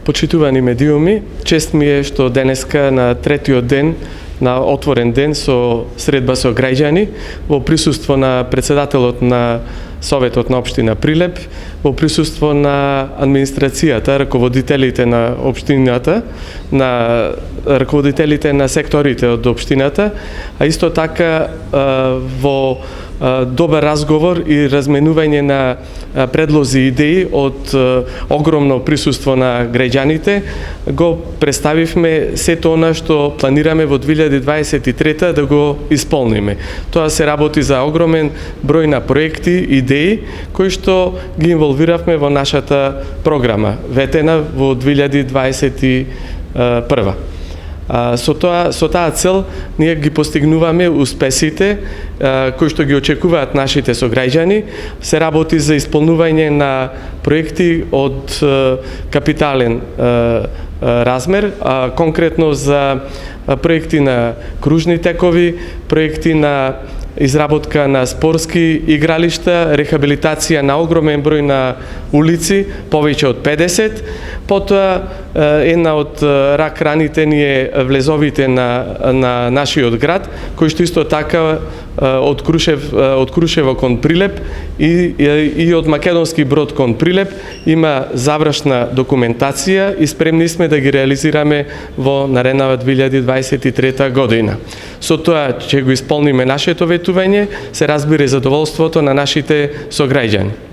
Почитувани медиуми, чест ми е што денеска на третиот ден на отворен ден со средба со граѓани во присуство на председателот на Советот на општина Прилеп, во присуство на администрацијата, раководителите на општината, на раководителите на секторите од општината, а исто така во добар разговор и разменување на предлози и идеи од огромно присуство на граѓаните, го представивме сето она што планираме во 2023 да го исполниме. Тоа се работи за огромен број на проекти, идеи, кои што ги инволвиравме во нашата програма, ветена во 2021. Со таа цел ние ги постигнуваме успесите кои што ги очекуваат нашите сограѓани. Се работи за исполнување на проекти од капитален размер, конкретно за проекти на кружни текови, проекти на изработка на спортски игралишта, рехабилитација на огромен број на улици, повеќе од 50. Потоа, една од рак раните ни е влезовите на нашиот град, кој што исто така од Крушево кон Прилеп и од Македонски Брод кон Прилеп има завршна документација и спремни сме да ги реализираме во нареднава 2023 година. Со тоа ќе го исполниме нашето ветување, се разбира и задоволството на нашите сограѓани.